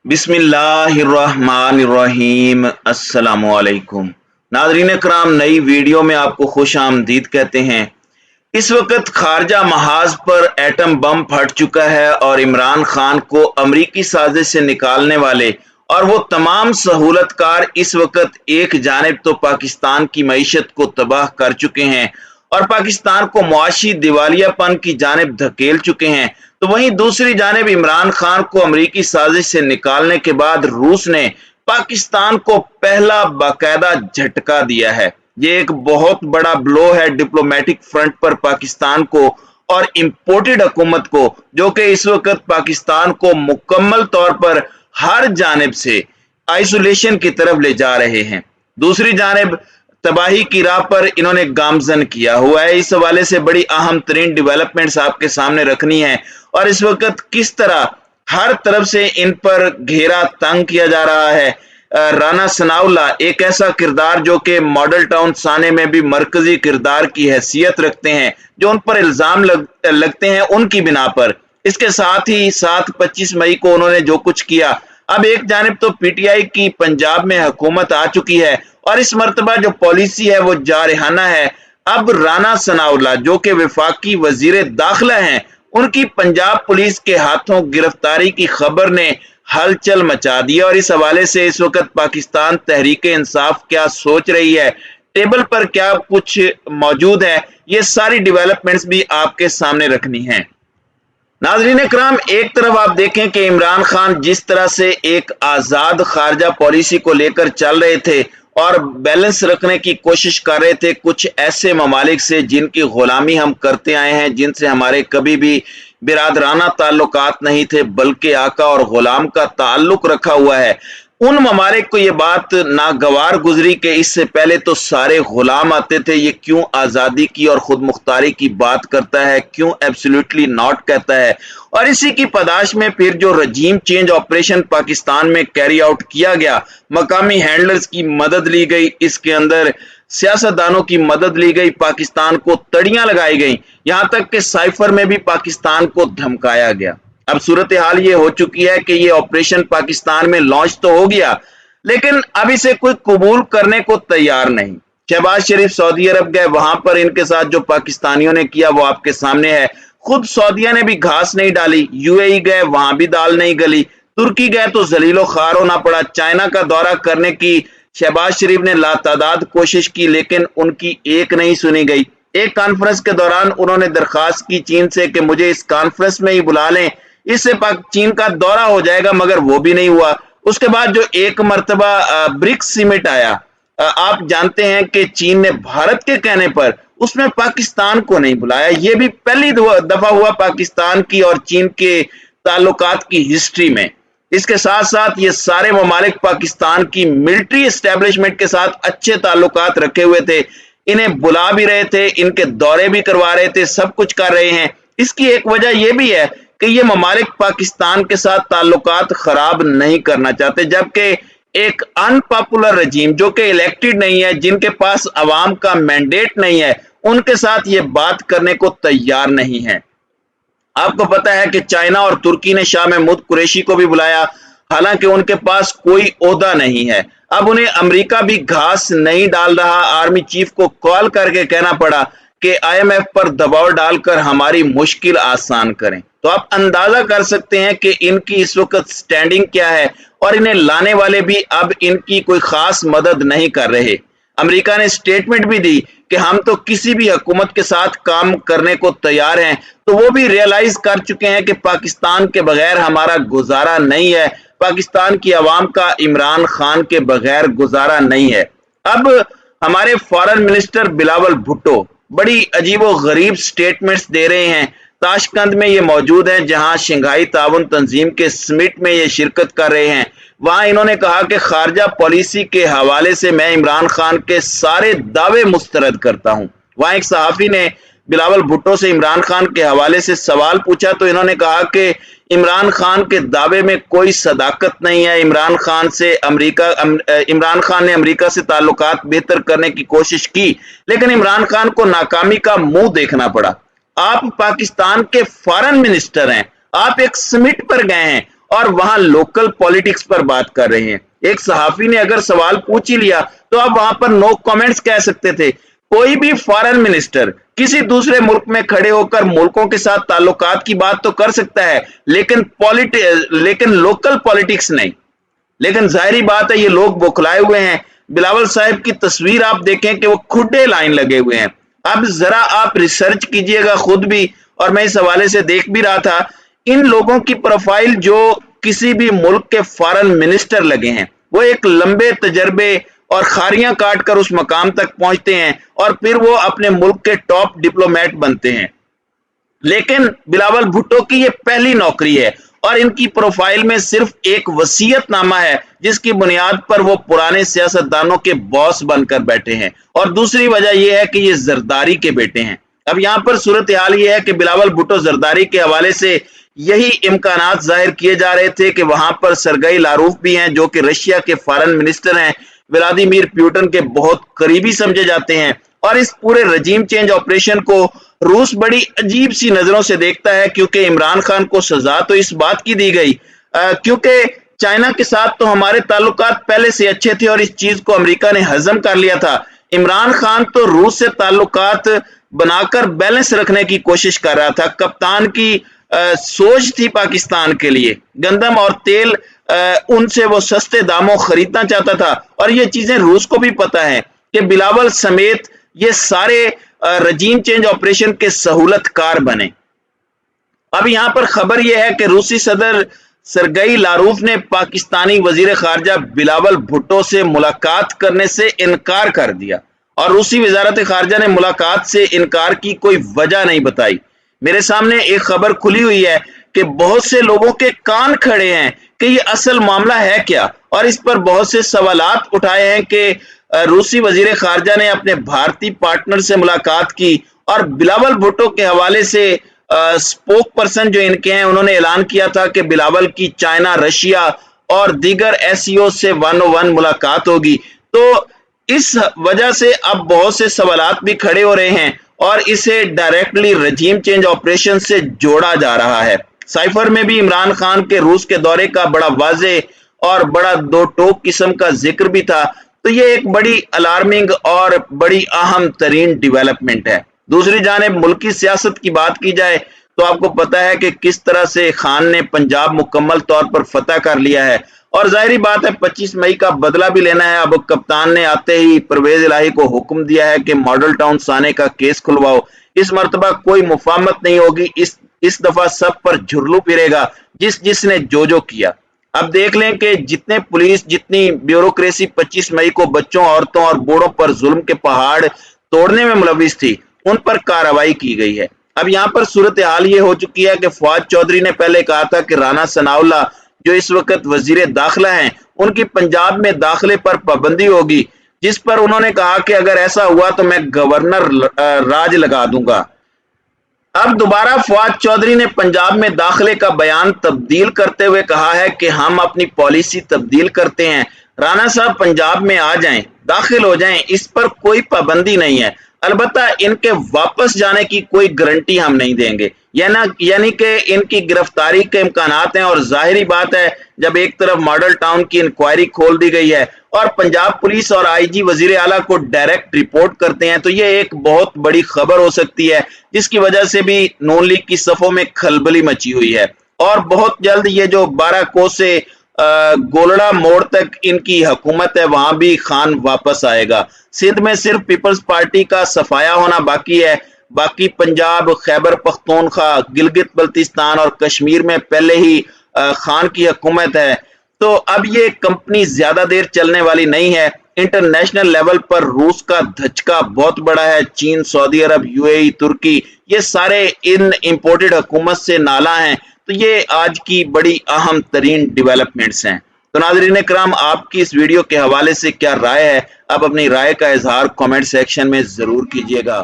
बिस्मिल्लाहिर्रहमानिर्रहीम। अस्सलामुअलैकुम नाज़रीन कराम, नई वीडियो में आपको खुश आमदीद कहते हैं। इस वक्त खारजा महाज पर एटम बम फट चुका है और इमरान खान को अमरीकी साजिश से निकालने वाले और वो तमाम सहूलतकार इस वक्त एक जानिब तो पाकिस्तान की मईशत को तबाह कर चुके हैं और पाकिस्तान को मुआशी दिवालियापन की जानिब धकेल चुके हैं, तो वहीं दूसरी जानिब इमरान खान को अमरीकी साजिश से निकालने के बाद रूस ने पाकिस्तान को पहला बाकायदा झटका दिया है। ये एक बहुत बड़ा ब्लो है डिप्लोमेटिक फ्रंट पर पाकिस्तान को और इंपोर्टेड हुकूमत को, जो कि इस वक्त पाकिस्तान को मुकम्मल तौर पर हर जानिब से आइसोलेशन की तरफ ले जा रहे हैं। दूसरी जानिब तबाही की राह पर इन्होंने गामजन किया हुआ है। इस हवाले से बड़ी अहम तरीन डेवलपमेंट्स आपके सामने रखनी है और इस वक्त किस तरह हर तरफ से इन पर घेरा तंग किया जा रहा है। राना सनाउल्लाह एक ऐसा किरदार जो कि मॉडल टाउन साने में भी मरकजी किरदार की हैसियत रखते हैं, जो उन पर इल्जाम लगते हैं उनकी बिना पर। इसके साथ ही 7-25 मई को उन्होंने जो कुछ किया, अब एक जानिब तो पीटीआई की पंजाब में हुकूमत आ चुकी है और इस मर्तबा जो पॉलिसी है वो जारहाना है। अब राना सनाउल्लाह जो कि वफाकी वजीर दाखिला हैं, उनकी पंजाब पुलिस के हाथों गिरफ्तारी की खबर ने हलचल मचा दी और इस हवाले से इस वक्त पाकिस्तान तहरीक इंसाफ क्या सोच रही है, टेबल पर क्या कुछ मौजूद है, ये सारी डेवलपमेंट्स भी आपके सामने रखनी है। नाज़रीन कराम, एक तरफ आप देखें कि इमरान खान जिस तरह से एक आज़ाद खारजा पॉलिसी को लेकर चल रहे थे और बैलेंस रखने की कोशिश कर रहे थे कुछ ऐसे ममालिक से जिनकी गुलामी हम करते आए हैं, जिनसे हमारे कभी भी बिरादराना ताल्लुकात नहीं थे बल्कि आका और गुलाम का ताल्लुक रखा हुआ है, उन ममालिक को ये बात नागवार गुजरी कि इससे पहले तो सारे गुलाम आते थे, ये क्यों आज़ादी की और खुद मुख्तारी की बात करता है, क्यों एब्सोल्युटली नॉट कहता है। और इसी की पदाश में फिर जो रजीम चेंज ऑपरेशन पाकिस्तान में कैरी आउट किया गया, मकामी हैंडलर्स की मदद ली गई, इसके अंदर सियासतदानों की मदद ली गई, पाकिस्तान को तड़ियां लगाई गई, यहां तक कि साइफर में भी पाकिस्तान को धमकाया गया। अब सूरत हाल ये हो चुकी है कि ये ऑपरेशन पाकिस्तान में लॉन्च तो हो गया, लेकिन अब इसे कोई कबूल करने को तैयार नहीं। शहबाज शरीफ सऊदी अरब गए, वहां पर इनके साथ जो पाकिस्तानियों ने किया वो आपके सामने है। खुद सऊदिया ने भी घास नहीं डाली। यूएई गए, वहां भी दाल नहीं गली। तुर्की गए तो जलीलो खार होना पड़ा। चाइना का दौरा करने की शहबाज शरीफ ने लातादाद कोशिश की, लेकिन उनकी एक नहीं सुनी गई। एक कॉन्फ्रेंस के दौरान उन्होंने दरखास्त की चीन से कि मुझे इस कॉन्फ्रेंस में ही बुला लें, इससे चीन का दौरा हो जाएगा, मगर वो भी नहीं हुआ। उसके बाद जो एक मर्तबा ब्रिक्स समिट आया, आप जानते हैं कि चीन ने भारत के कहने पर उसमें पाकिस्तान को नहीं बुलाया। ये भी पहली दफा हुआ पाकिस्तान की और चीन के ताल्लुकात की हिस्ट्री में। इसके साथ साथ ये सारे ममालिक पाकिस्तान की मिलिट्री एस्टेब्लिशमेंट के साथ अच्छे ताल्लुकात रखे हुए थे, इन्हें बुला भी रहे थे, इनके दौरे भी करवा रहे थे, सब कुछ कर रहे हैं। इसकी एक वजह यह भी है कि ये ममालिक पाकिस्तान के साथ ताल्लुकात खराब नहीं करना चाहते, जबकि एक अनपॉपुलर रजीम जो कि इलेक्टेड नहीं है, जिनके पास अवाम का मैंडेट नहीं है, उनके साथ ये बात करने को तैयार नहीं है। आपको पता है कि चाइना और तुर्की ने शाह महमूद कुरैशी को भी बुलाया, हालांकि उनके पास कोई ओहदा नहीं है। अब उन्हें अमेरिका भी घास नहीं डाल रहा। आर्मी चीफ को कॉल करके कहना पड़ा कि आईएमएफ पर दबाव डालकर हमारी मुश्किल आसान करें। तो आप अंदाजा कर सकते हैं कि इनकी इस वक्त स्टैंडिंग क्या है और इन्हें लाने वाले भी अब इनकी कोई खास मदद नहीं कर रहे। अमेरिका ने स्टेटमेंट भी दी कि हम तो किसी भी हुकूमत के साथ काम करने को तैयार हैं, तो वो भी रियलाइज कर चुके हैं कि पाकिस्तान के बगैर हमारा गुजारा नहीं है, पाकिस्तान की आवाम का इमरान खान के बगैर गुजारा नहीं है। अब हमारे फॉरेन मिनिस्टर बिलावल भुट्टो बड़ी अजीबो गरीब स्टेटमेंट्स दे रहे हैं। ताशकंद में ये मौजूद हैं, जहां शंघाई ताउन तंजीम के समिट में ये शिरकत कर रहे हैं। वहां इन्होंने कहा कि खारजा पॉलिसी के हवाले से मैं इमरान खान के सारे दावे मुस्तरद करता हूं। वहां एक सहाफी ने बिलावल भुट्टो से इमरान खान के हवाले से सवाल पूछा, तो इन्होंने कहा कि इमरान खान के दावे में कोई सदाकत नहीं है। इमरान खान ने अमेरिका से ताल्लुकात बेहतर करने की कोशिश की, लेकिन इमरान खान को नाकामी का मुंह देखना पड़ा। आप पाकिस्तान के फॉरेन मिनिस्टर हैं, आप एक समिट पर गए हैं और वहां लोकल पॉलिटिक्स पर बात कर रहे हैं। एक सहाफी ने अगर सवाल पूछ ही लिया तो आप वहां पर नो कमेंट्स कह सकते थे। कोई भी फॉरेन मिनिस्टर किसी दूसरे मुल्क में खड़े होकर मुल्कों के साथ ताल्लुकात की बात तो कर सकता है, लेकिन लोकल पॉलिटिक्स नहीं। लेकिन जाहिर बात है ये लोग बौखलाए हुए हैं। बिलावल साहब की तस्वीर आप देखें कि वो खुडे लाइन लगे हुए हैं। अब जरा आप रिसर्च कीजिएगा खुद भी, और मैं इस हवाले से देख भी रहा था, इन लोगों की प्रोफाइल जो किसी भी मुल्क के फॉरेन मिनिस्टर लगे हैं, वो एक लंबे तजर्बे और खारियां काट कर उस मकाम तक पहुंचते हैं और फिर वो अपने मुल्क के टॉप डिप्लोमेट बनते हैं। लेकिन बिलावल भुट्टो की ये पहली नौकरी है और इनकी प्रोफाइल में सिर्फ एक वसीयतनामा है जिसकी बुनियाद पर वो पुराने सियासतदानों के बॉस बनकर बैठे हैं। और दूसरी वजह यह है कि ये जरदारी के बेटे हैं। अब यहां पर सूरत हाल ये है कि बिलावल भुट्टो जरदारी के हवाले से यही इम्कानात जाहिर किए जा रहे थे कि वहां पर सरगई लारूफ भी हैं जो कि रशिया के फॉरेन मिनिस्टर हैं, व्लादिमीर पुतिन के बहुत करीबी समझे जाते हैं। और इस पूरे रजीम चेंज ऑपरेशन को रूस बड़ी अजीब सी नजरों से देखता है, क्योंकि इमरान खान को सजा तो इस बात की दी गई क्योंकि चाइना के साथ तो हमारे ताल्लुकात पहले से अच्छे थे और इस चीज को अमेरिका ने हजम कर लिया था। इमरान खान तो रूस से ताल्लुकात बनाकर बैलेंस रखने की कोशिश कर रहा था। कप्तान की सोच थी पाकिस्तान के लिए, गंदम और तेल उनसे वो सस्ते दामों खरीदना चाहता था। और ये चीजें रूस को भी पता है कि बिलावल समेत ये सारे रजीम चेंज ऑपरेशन के सहूलतकार बने। अब यहां पर खबर यह है कि रूसी सदर सरगई लारूफ ने पाकिस्तानी वजीर खारजा बिलावल भुट्टो से मुलाकात करने से इनकार कर दिया और रूसी वजारत खारजा ने मुलाकात से इनकार की कोई वजह नहीं बताई। मेरे सामने एक खबर खुली हुई है कि बहुत से लोगों के कान खड़े हैं कि ये असल मामला है क्या, और इस पर बहुत से सवालात उठाए हैं कि रूसी वजीर खारजा ने अपने भारतीय पार्टनर से मुलाकात की और बिलावल भुट्टो के हवाले से स्पोक पर्सन जो इनके हैं उन्होंने ऐलान किया था कि बिलावल की चाइना, रशिया और दीगर एसईओ से 101 मुलाकात होगी। तो इस वजह से अब बहुत से सवालात भी खड़े हो रहे हैं और इसे डायरेक्टली रजीम चेंज ऑपरेशन से जोड़ा जा रहा है। साइफर में भी इमरान खान के रूस के दौरे का बड़ा वाजे और बड़ा दो टोक किस्म का जिक्र भी था। तो ये एक बड़ी अलार्मिंग और बड़ी अहम तरीन डेवलपमेंट है। दूसरी जानिब मुल्की सियासत की बात की जाए तो आपको पता है कि किस तरह से खान ने पंजाब मुकम्मल तौर पर फतह कर लिया है और जाहिर बात है 25 मई का बदला भी लेना है। अब कप्तान ने आते ही परवेज इलाही को हुक्म दिया है कि मॉडल टाउन साने का केस खुलवाओ। इस मर्तबा कोई मुफाहमत नहीं होगी, इस दफा सब पर झुरलू फिरेगा जिसने जो किया। अब देख लें कि जितने पुलिस, जितनी ब्यूरोक्रेसी 25 मई को बच्चों, औरतों और बूढ़ों पर जुल्म के पहाड़ तोड़ने में मुलविस थी, उन पर कार्रवाई की गई है। अब यहाँ पर सूरत हाल ये हो चुकी है कि फवाद चौधरी ने पहले कहा था कि राना सनाउल्लाह जो इस वक्त वजीर दाखिला हैं, उनकी पंजाब में दाखिले पर पाबंदी होगी, जिस पर उन्होंने कहा कि अगर ऐसा हुआ तो मैं गवर्नर राज लगा दूंगा। अब दोबारा फवाद चौधरी ने पंजाब में दाखिले का बयान तब्दील करते हुए कहा है कि हम अपनी पॉलिसी तब्दील करते हैं, राना साहब पंजाब में आ जाएं, दाखिल हो जाएं, इस पर कोई पाबंदी नहीं है। अलबत्ता इनके वापस जाने की कोई गारंटी हम नहीं देंगे, यानी कि इनकी गिरफ्तारी के इम्कानात हैं। और जाहिरी बात है जब एक तरफ मॉडल टाउन की इंक्वायरी खोल दी गई है और पंजाब पुलिस और आईजी वजीर आला को डायरेक्ट रिपोर्ट करते हैं, तो ये एक बहुत बड़ी खबर हो सकती है जिसकी वजह से भी नून लीग की सफों में खलबली मची हुई है। और बहुत जल्द ये जो 12 कोस से गोलड़ा मोड़ तक इनकी हुकूमत है, वहां भी खान वापस आएगा। सिंध में सिर्फ पीपल्स पार्टी का सफाया होना बाकी है, बाकी पंजाब, खैबर पख्तूनख्वा, गिलगित बल्तिस्तान और कश्मीर में पहले ही खान की हुकूमत है। तो अब ये कंपनी ज्यादा देर चलने वाली नहीं है। इंटरनेशनल लेवल पर रूस का धचका बहुत बड़ा है। चीन, सऊदी अरब, यूएई, तुर्की, ये सारे इन इंपोर्टेड हुकूमत से नाला हैं। तो ये आज की बड़ी अहम तरीन डेवलपमेंट्स हैं। तो नाज़रीन इकराम, आपकी इस वीडियो के हवाले से क्या राय है? आप अपनी राय का इजहार कमेंट सेक्शन में जरूर कीजिएगा।